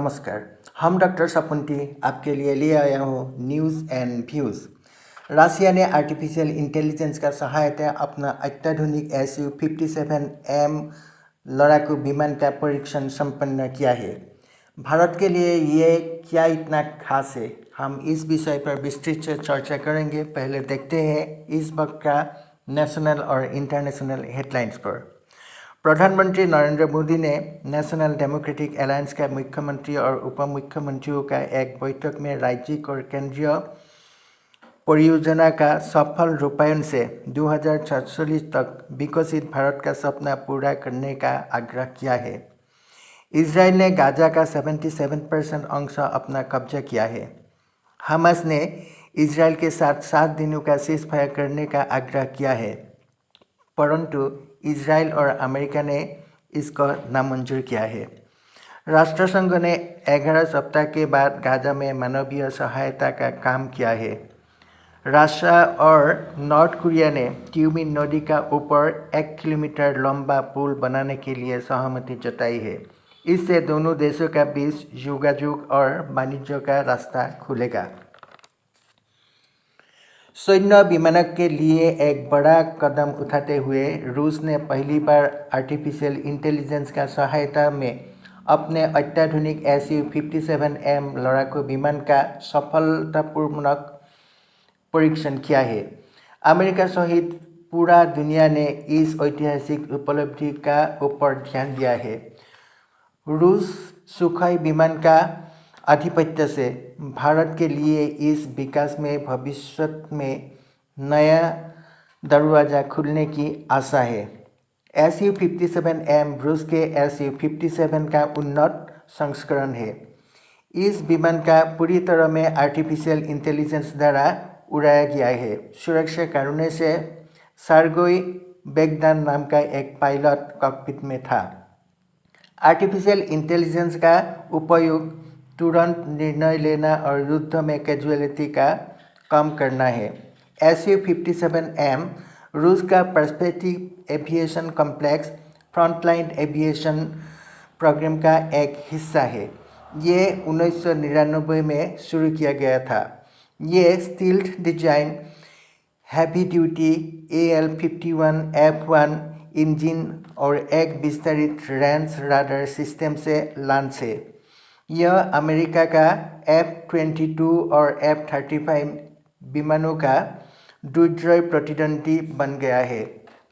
नमस्कार, हम डॉक्टर सपुंटी आपके लिए ले आया हूँ न्यूज़ एंड व्यूज़। रशिया ने आर्टिफिशियल इंटेलिजेंस का सहायता अपना अत्याधुनिक Su-57M लड़ाकू विमान का परीक्षण संपन्न किया है। भारत के लिए ये क्या इतना खास है, हम इस विषय पर विस्तृत से चर्चा करेंगे। पहले देखते हैं इस वक्त का नेशनल और इंटरनेशनल हेडलाइंस पर। प्रधानमंत्री नरेंद्र मोदी ने नेशनल डेमोक्रेटिक अलायंस के मुख्यमंत्री और उप मुख्यमंत्रियों का एक बैठक में राज्य और केंद्रीय परियोजना का सफल रूपायन से 2047 तक विकसित भारत का सपना पूरा करने का आग्रह किया है। इजराइल ने गाजा का 77% अंश अपना कब्जा किया है। हमास ने इजराइल के साथ 7 दिनों का सीज़फायर करने का आग्रह किया है, परंतु इजराइल और अमेरिका ने इसको नामंजूर किया है। राष्ट्रसंघ ने 11 सप्ताह के बाद गाजा में मानवीय सहायता का काम किया है। रशिया और नॉर्थ कोरिया ने ट्यूमिन नदी का ऊपर 1 किलोमीटर लंबा पुल बनाने के लिए सहमति जताई है। इससे दोनों देशों का बीच योगायोग और वाणिज्य का रास्ता खुलेगा। सैन्य विमानन के लिए एक बड़ा कदम उठाते हुए रूस ने पहली बार आर्टिफिशियल इंटेलिजेंस का सहायता में अपने अत्याधुनिक Su-57M लड़ाकू विमान का सफलतापूर्वक परीक्षण किया है। अमेरिका सहित पूरा दुनिया ने इस ऐतिहासिक उपलब्धि का ऊपर ध्यान दिया है। रूस सुखोई विमान का आधिपत्य से भारत के लिए इस विकास में भविष्य में नया दरवाजा खुलने की आशा है। Su-57M रूस के Su-57 का उन्नत संस्करण है। इस विमान का पूरी तरह में आर्टिफिशियल इंटेलिजेंस द्वारा उड़ाया गया है। सुरक्षा कारणों से सर्गेई बेगदान नाम का एक पायलट कॉकपिट में था। आर्टिफिशियल इंटेलिजेंस का उपयोग तुरंत निर्णय लेना और युद्ध में कैजुअलिटी का कम करना है। Su-57M रूस का perspective aviation complex frontline aviation programme का एक हिस्सा है। ये 1999 में शुरू किया गया था। ये stealth design, heavy duty AL-51F1 engine और एक विस्तारित रेंज राडार सिस्टम से लैंस है। यह अमेरिका का F-22 और F-35 विमानों का दुर्जय प्रतिद्वंदी बन गया है।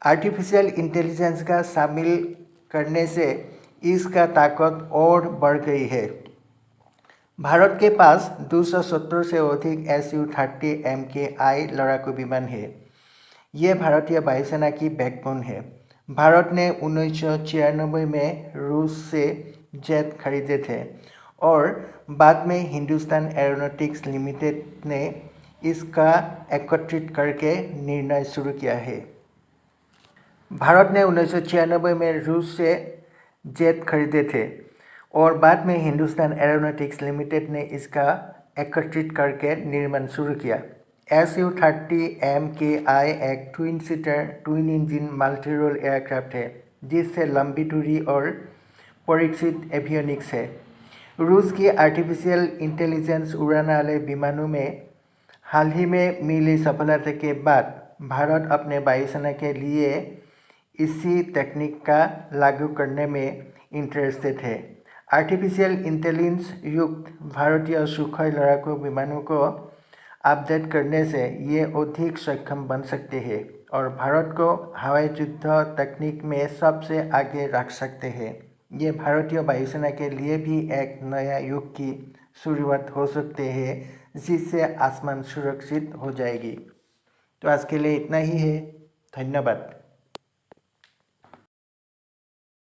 आर्टिफिशियल इंटेलिजेंस का शामिल करने से इसका ताकत और बढ़ गई है। भारत के पास 270 से अधिक Su-30 MKI लड़ाकू विमान है। ये भारतीय वायुसेना की बैकबोन है। भारत ने 1996 में रूस से जेट खरीदे थे और बाद में हिंदुस्तान एरोनॉटिक्स लिमिटेड ने इसका एकत्रित करके निर्माण शुरू किया है। भारत ने 1996 में रूस से जेट खरीदे थे और बाद में हिंदुस्तान एरोनॉटिक्स लिमिटेड ने इसका एकत्रित करके निर्माण शुरू किया। Su-30 MKI एक twin seater twin engine multi role aircraft है, जिससे लंबी दूरी और परीक्षित एवियोनिक्स है। रूस की आर्टिफिशियल इंटेलिजेंस उड़ान वाले विमानों में हाल ही में मिली सफलता के बाद भारत अपने वायुसेना के लिए इसी तकनीक का लागू करने में इंटरेस्टेड है। आर्टिफिशियल इंटेलिजेंस युक्त भारतीय सुखोई लड़ाकू विमानों को अपडेट करने से ये अधिक सक्षम बन सकते हैं और भारत को हवाई युद्ध तकनीक में सबसे आगे रख सकते हैं। ये भारतीय वायुसेना के लिए भी एक नया युग की शुरुआत हो सकते हैं, जिससे आसमान सुरक्षित हो जाएगी। तो आज के लिए इतना ही है। धन्यवाद।